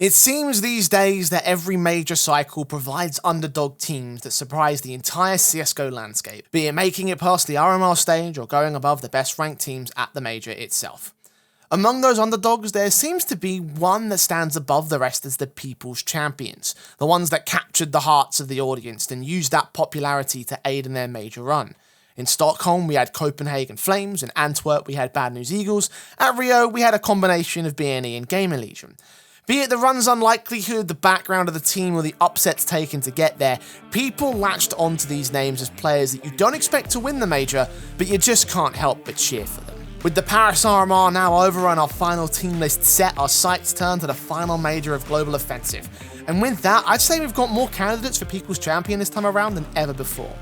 It seems these days that every major cycle provides underdog teams that surprise the entire CSGO landscape, be it making it past the RMR stage or going above the best ranked teams at the major itself. Among those underdogs, there seems to be one that stands above the rest as the people's champions, the ones that captured the hearts of the audience and used that popularity to aid in their major run. In Stockholm, we had Copenhagen Flames, in Antwerp, we had Bad News Eagles, at Rio, we had a combination of BNE and Gamer Legion. Be it the run's unlikelihood, the background of the team, or the upsets taken to get there, people latched onto these names as players that you don't expect to win the major, but you just can't help but cheer for them. With the Paris RMR now over and our final team list set, our sights turn to the final major of Global Offensive. And with that, I'd say we've got more candidates for People's Champion this time around than ever before.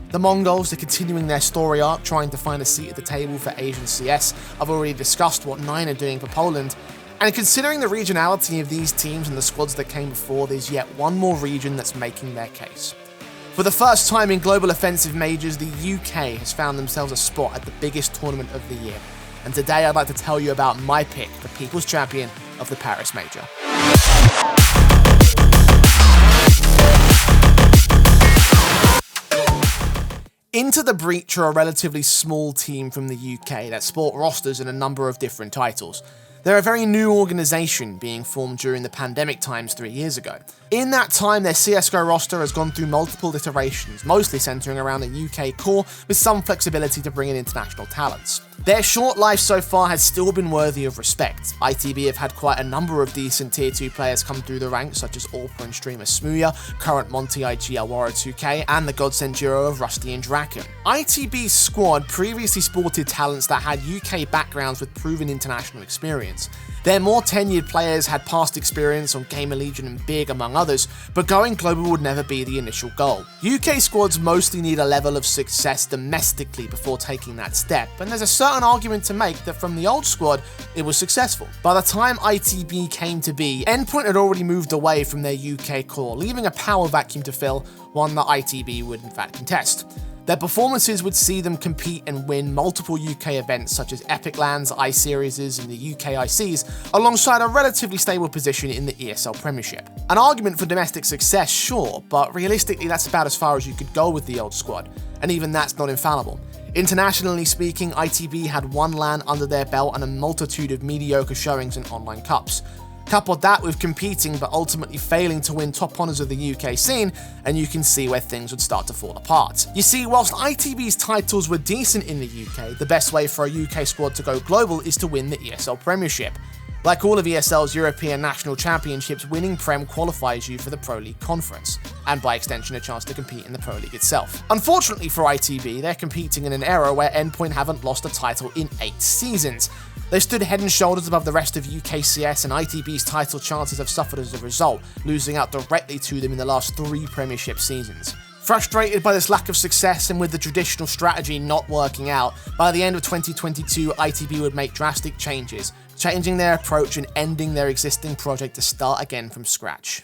The Mongols are continuing their story arc, trying to find a seat at the table for Asian CS. I've already discussed what 9 are doing for Poland. And considering the regionality of these teams and the squads that came before, there's yet one more region that's making their case. For the first time in Global Offensive majors, the UK has found themselves a spot at the biggest tournament of the year. And today I'd like to tell you about my pick for People's Champion of the Paris Major. Into the Breach are a relatively small team from the UK that sport rosters in a number of different titles. They're a very new organisation being formed during the pandemic times 3 years ago. In that time, their CSGO roster has gone through multiple iterations, mostly centering around the UK core with some flexibility to bring in international talents. Their short life so far has still been worthy of respect. ITB have had quite a number of decent tier 2 players come through the ranks, such as All-Pro and streamer Smooya, current Monty IG Alwara 2K, and the Godsend duo of Rusty and Draken. ITB's squad previously sported talents that had UK backgrounds with proven international experience. Their more tenured players had past experience on Gamer Legion and Big, among others, but going global would never be the initial goal. UK squads mostly need a level of success domestically before taking that step, and there's a certain argument to make that from the old squad, it was successful. By the time ITB came to be, Endpoint had already moved away from their UK core, leaving a power vacuum to fill, one that ITB would in fact contest. Their performances would see them compete and win multiple UK events such as Epic Lands, I-Series, and the UK ICs, alongside a relatively stable position in the ESL Premiership. An argument for domestic success, sure, but realistically that's about as far as you could go with the old squad, and even that's not infallible. Internationally speaking, ITB had one LAN under their belt and a multitude of mediocre showings in online cups. Couple that with competing but ultimately failing to win top honours of the UK scene, and you can see where things would start to fall apart. You see, whilst ITB's titles were decent in the UK, the best way for a UK squad to go global is to win the ESL Premiership. Like all of ESL's European National Championships, winning Prem qualifies you for the Pro League Conference, and by extension a chance to compete in the Pro League itself. Unfortunately for ITB, they're competing in an era where Endpoint haven't lost a title in 8 seasons. They stood head and shoulders above the rest of UK CS, and ITB's title chances have suffered as a result, losing out directly to them in the last 3 Premiership seasons. Frustrated by this lack of success and with the traditional strategy not working out, by the end of 2022, ITB would make drastic changes, changing their approach and ending their existing project to start again from scratch.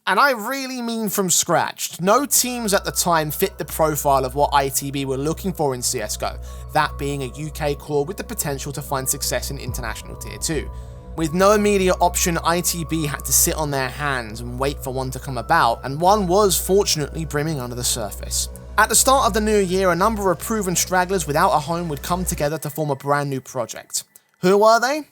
And I really mean from scratch. No teams at the time fit the profile of what ITB were looking for in CSGO, that being a UK core with the potential to find success in international tier 2. With no immediate option, ITB had to sit on their hands and wait for one to come about, and one was fortunately brimming under the surface. At the start of the new year, a number of proven stragglers without a home would come together to form a brand new project. Who were they?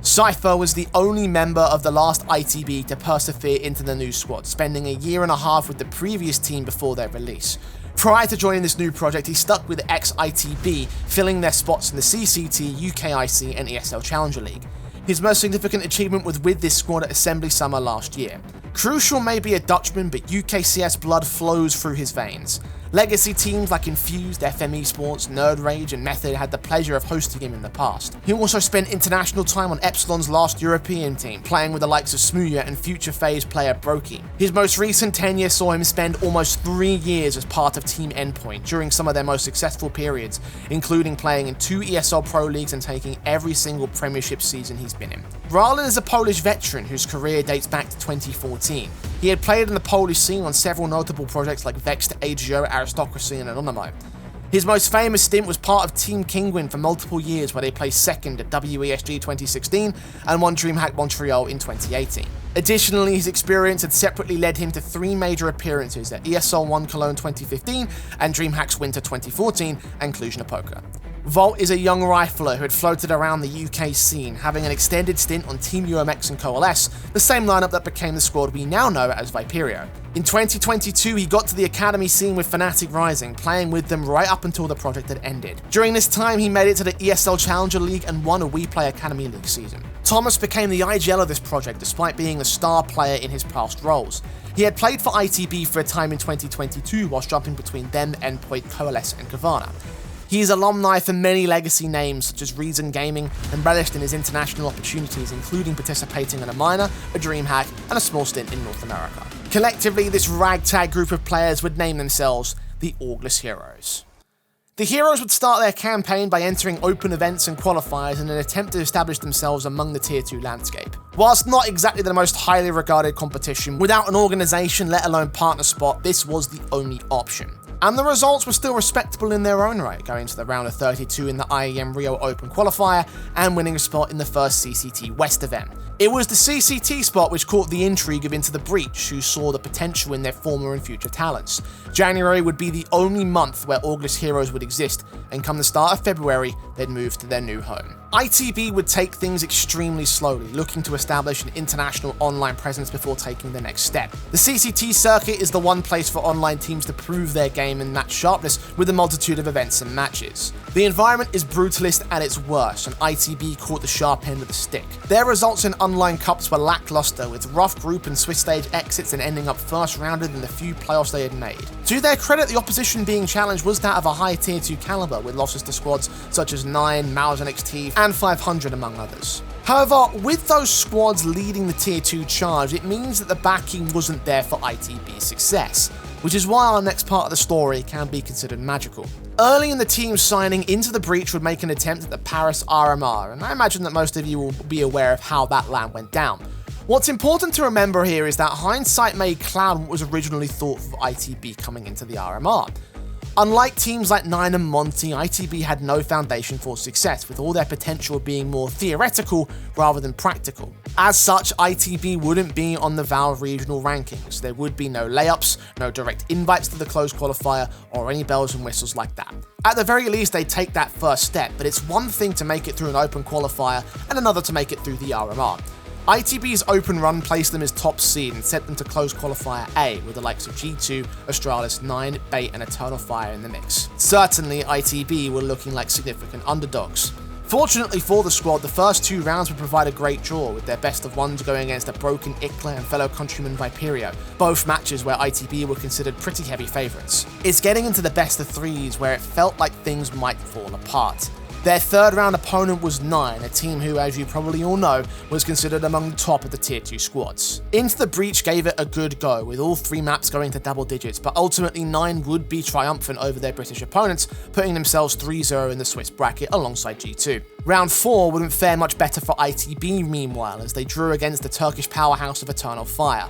Cypher was the only member of the last ITB to persevere into the new squad, spending a year and a half with the previous team before their release. Prior to joining this new project, he stuck with ex-ITB, filling their spots in the CCT, UKIC, and ESL Challenger League. His most significant achievement was with this squad at Assembly Summer last year. Crucial may be a Dutchman, but UKCS blood flows through his veins. Legacy teams like Infused, FM Esports, Nerd Rage, and Method had the pleasure of hosting him in the past. He also spent international time on Epsilon's last European team, playing with the likes of Smooya and future phase player Brokey. His most recent tenure saw him spend almost 3 years as part of Team Endpoint during some of their most successful periods, including playing in 2 ESL Pro Leagues and taking every single Premiership season he's been in. Ralin is a Polish veteran whose career dates back to 2014. He had played in the Polish scene on several notable projects like Vexed, AGO, Aristocracy, and Anonymo. His most famous stint was part of Team Kinguin for multiple years, where they placed second at WESG 2016 and won DreamHack Montreal in 2018. Additionally, his experience had separately led him to 3 major appearances at ESL 1 Cologne 2015 and DreamHack's Winter 2014 and Cluj-Napoca. Volt is a young rifler who had floated around the UK scene, having an extended stint on Team UMX and Coalesce, the same lineup that became the squad we now know as Viperio. In 2022, he got to the academy scene with Fnatic Rising, playing with them right up until the project had ended. During this time, he made it to the ESL Challenger League and won a WePlay Academy League season. Thomas became the IGL of this project despite being the star player in his past roles. He had played for ITB for a time in 2022 whilst jumping between them, Endpoint, Coalesce and Kavana. He is alumni for many legacy names such as Reason Gaming and relished in his international opportunities, including participating in a minor, a DreamHack, and a small stint in North America. Collectively, this ragtag group of players would name themselves the Orgless Heroes. The Heroes would start their campaign by entering open events and qualifiers in an attempt to establish themselves among the Tier 2 landscape. Whilst not exactly the most highly regarded competition, without an organisation let alone partner spot, this was the only option. And the results were still respectable in their own right, going to the round of 32 in the IEM Rio Open qualifier and winning a spot in the first CCT West event. It was the CCT spot which caught the intrigue of Into the Breach, who saw the potential in their former and future talents. January would be the only month where Orgless Heroes would exist, and come the start of February, they'd move to their new home. ITB would take things extremely slowly, looking to establish an international online presence before taking the next step. The CCT circuit is the one place for online teams to prove their game and match sharpness with a multitude of events and matches. The environment is brutalist at its worst, and ITB caught the sharp end of the stick. Their results in online cups were lackluster, with rough group and Swiss stage exits and ending up first rounded in the few playoffs they had made. To their credit, the opposition being challenged was that of a high tier 2 caliber, with losses to squads such as 9, Mouse NXT, and 500 among others. However, with those squads leading the tier 2 charge, it means that the backing wasn't there for ITB's success, which is why our next part of the story can be considered magical. Early in the team's signing, Into the Breach would make an attempt at the Paris RMR, and I imagine that most of you will be aware of how that LAN went down. What's important to remember here is that hindsight may cloud what was originally thought for ITB coming into the RMR. Unlike teams like 9 and Monty, ITB had no foundation for success, with all their potential being more theoretical rather than practical. As such, ITB wouldn't be on the Valve regional rankings. There would be no layups, no direct invites to the closed qualifier, or any bells and whistles like that. At the very least, they'd take that first step, but it's one thing to make it through an open qualifier and another to make it through the RMR. ITB's open run placed them as top seed and sent them to close qualifier A, with the likes of G2, Astralis, 9, Bait and Eternal Fire in the mix. Certainly, ITB were looking like significant underdogs. Fortunately for the squad, the first 2 rounds would provide a great draw, with their best of ones going against a broken Ikla and fellow countryman Viperio, both matches where ITB were considered pretty heavy favourites. It's getting into the best of 3s where it felt like things might fall apart. Their third round opponent was 9, a team who, as you probably all know, was considered among the top of the tier 2 squads. Into the Breach gave it a good go, with all 3 maps going to double digits, but ultimately 9 would be triumphant over their British opponents, putting themselves 3-0 in the Swiss bracket alongside G2. Round 4 wouldn't fare much better for ITB meanwhile, as they drew against the Turkish powerhouse of Eternal Fire.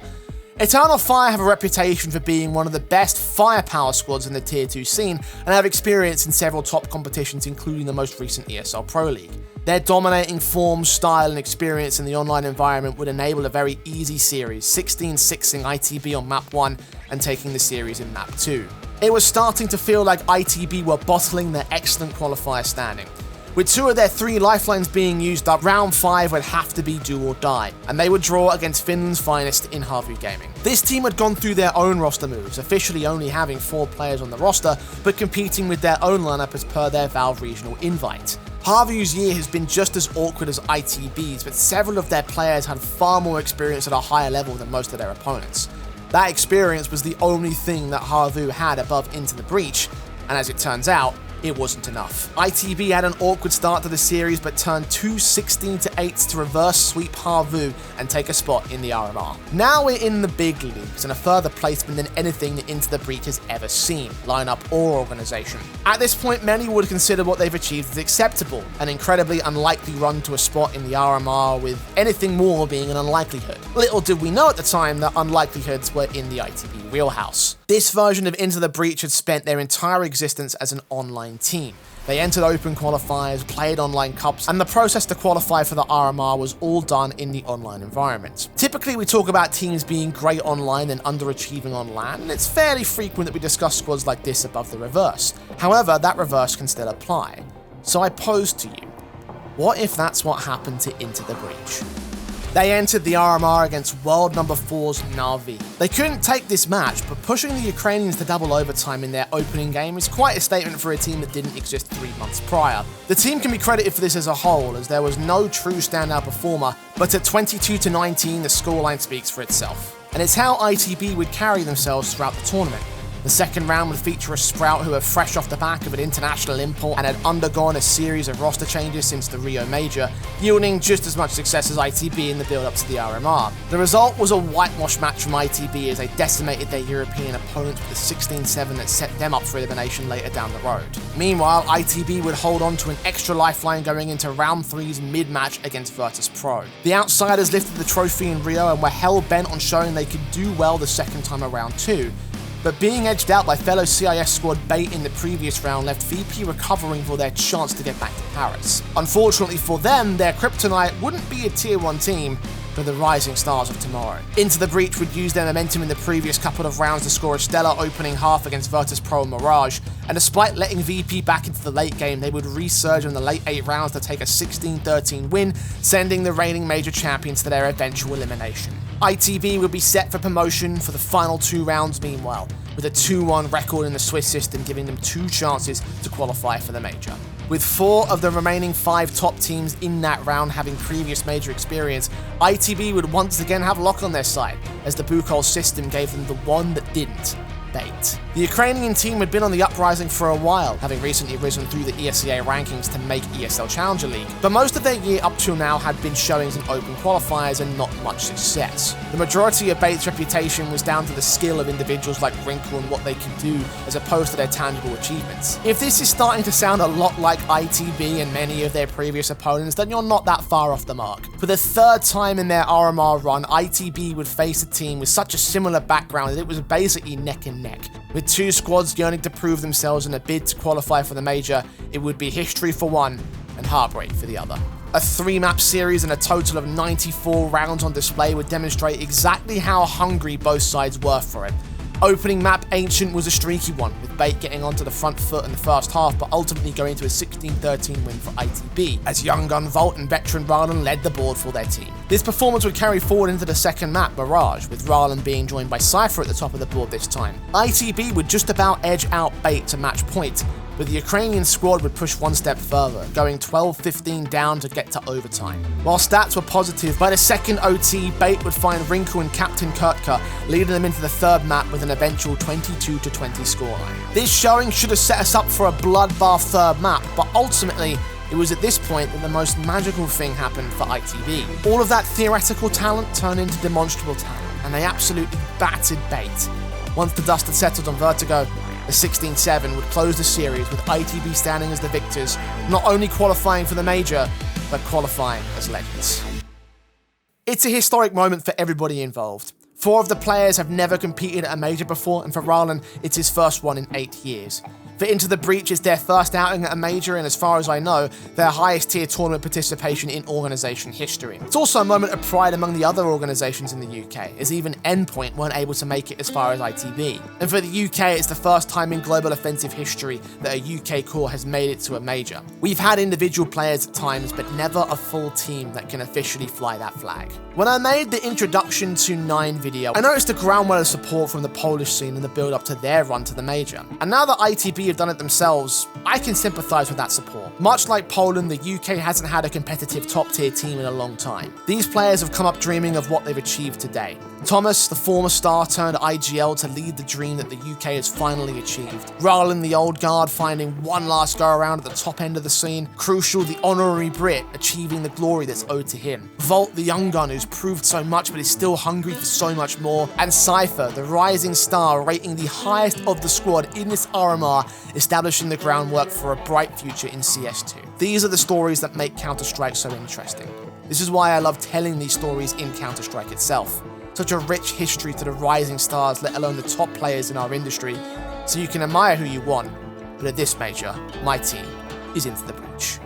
Eternal Fire have a reputation for being one of the best firepower squads in the tier 2 scene and have experience in several top competitions, including the most recent ESL Pro League. Their dominating form, style and experience in the online environment would enable a very easy series, 16-6ing ITB on map 1 and taking the series in map 2. It was starting to feel like ITB were bottling their excellent qualifier standing. With 2 of their 3 lifelines being used up, round 5 would have to be do or die, and they would draw against Finland's finest in Harvu Gaming. This team had gone through their own roster moves, officially only having 4 players on the roster, but competing with their own lineup as per their Valve regional invite. Harvu's year has been just as awkward as ITB's, but several of their players had far more experience at a higher level than most of their opponents. That experience was the only thing that Harvu had above Into the Breach, and as it turns out, it wasn't enough. ITB had an awkward start to the series, but turned 2 16-8s to reverse sweep Harvu and take a spot in the RMR. Now we're in the big leagues, and a further placement than anything that Into the Breach has ever seen, lineup or organisation. At this point, many would consider what they've achieved as acceptable, an incredibly unlikely run to a spot in the RMR, with anything more being an unlikelihood. Little did we know at the time that unlikelihoods were in the ITB wheelhouse. This version of Into the Breach had spent their entire existence as an online team. They entered open qualifiers, played online cups, and the process to qualify for the RMR was all done in the online environment. Typically, we talk about teams being great online and underachieving on LAN, and it's fairly frequent that we discuss squads like this above the reverse. However, that reverse can still apply. So I pose to you, what if that's what happened to Into the Breach? They entered the RMR against world number 4's Na'Vi. They couldn't take this match, but pushing the Ukrainians to double overtime in their opening game is quite a statement for a team that didn't exist 3 months prior. The team can be credited for this as a whole, as there was no true standout performer, but at 22-19 the scoreline speaks for itself. And it's how ITB would carry themselves throughout the tournament. The second round would feature a Sprout who are fresh off the back of an international import and had undergone a series of roster changes since the Rio Major, yielding just as much success as ITB in the build-up to the RMR. The result was a whitewash match from ITB as they decimated their European opponents with a 16-7 that set them up for elimination later down the road. Meanwhile, ITB would hold on to an extra lifeline going into round 3's mid-match against Virtus Pro. The outsiders lifted the trophy in Rio and were hell-bent on showing they could do well the second time around too. But being edged out by fellow CIS squad Bait in the previous round left VP recovering for their chance to get back to Paris. Unfortunately for them, their kryptonite wouldn't be a tier 1 team, but the rising stars of tomorrow. Into the Breach would use their momentum in the previous couple of rounds to score a stellar opening half against Virtus Pro and Mirage, and despite letting VP back into the late game, they would resurge in the late 8 rounds to take a 16-13 win, sending the reigning major champions to their eventual elimination. ITB would be set for promotion for the final 2 rounds meanwhile, with a 2-1 record in the Swiss system giving them 2 chances to qualify for the major. With 4 of the remaining 5 top teams in that round having previous major experience, ITB would once again have luck on their side, as the Bukol system gave them the one that didn't. Bait. The Ukrainian team had been on the uprising for a while, having recently risen through the ESEA rankings to make ESL Challenger League, but most of their year up till now had been showings in open qualifiers and not much success. The majority of Bait's reputation was down to the skill of individuals like Wrinkle and what they could do, as opposed to their tangible achievements. If this is starting to sound a lot like ITB and many of their previous opponents, then you're not that far off the mark. For the 3rd time in their RMR run, ITB would face a team with such a similar background that it was basically neck and neck. With 2 squads yearning to prove themselves in a bid to qualify for the major, it would be history for one and heartbreak for the other. A 3-map series and a total of 94 rounds on display would demonstrate exactly how hungry both sides were for it. Opening map Ancient was a streaky one, with Bait getting onto the front foot in the first half, but ultimately going to a 16-13 win for ITB, as young gun Volt and veteran Rarlan led the board for their team. This performance would carry forward into the second map, Mirage, with Rarlan being joined by Cypher at the top of the board this time. ITB would just about edge out Bait to match point, but the Ukrainian squad would push one step further, going 12-15 down to get to overtime. While stats were positive, by the second OT, Bait would find Wrinkle and Captain Kurtka, leading them into the 3rd map with an eventual 22-20 scoreline. This showing should have set us up for a bloodbath 3rd map, but ultimately, it was at this point that the most magical thing happened for ITB. All of that theoretical talent turned into demonstrable talent, and they absolutely battered Bait. Once the dust had settled on Vertigo, the 16-7 would close the series with ITB standing as the victors, not only qualifying for the major, but qualifying as legends. It's a historic moment for everybody involved. 4 of the players have never competed at a major before, and for Rarlan, it's his first one in 8 years. For Into the Breach, it's their first outing at a major, and as far as I know, their highest tier tournament participation in organisation history. It's also a moment of pride among the other organisations in the UK, as even Endpoint weren't able to make it as far as ITB. And for the UK, it's the first time in global offensive history that a UK core has made it to a major. We've had individual players at times, but never a full team that can officially fly that flag. When I made the Introduction to 9 video, I noticed a groundwell of support from the Polish scene in the build-up to their run to the major. And now that ITB have done it themselves, I can sympathise with that support. Much like Poland, the UK hasn't had a competitive top-tier team in a long time. These players have come up dreaming of what they've achieved today. Thomas, the former star, turned IGL to lead the dream that the UK has finally achieved. Rarlan, the old guard, finding one last go-around at the top end of the scene. Crucial, the honorary Brit, achieving the glory that's owed to him. Volt, the young gun who's proved so much but is still hungry for so much more. And Cypher, the rising star, rating the highest of the squad in this RMR, establishing the groundwork for a bright future in CS2. These are the stories that make Counter-Strike so interesting. This is why I love telling these stories in Counter-Strike itself. such a rich history to the rising stars, let alone the top players in our industry, so you can admire who you want, but at this major, my team is Into the Breach.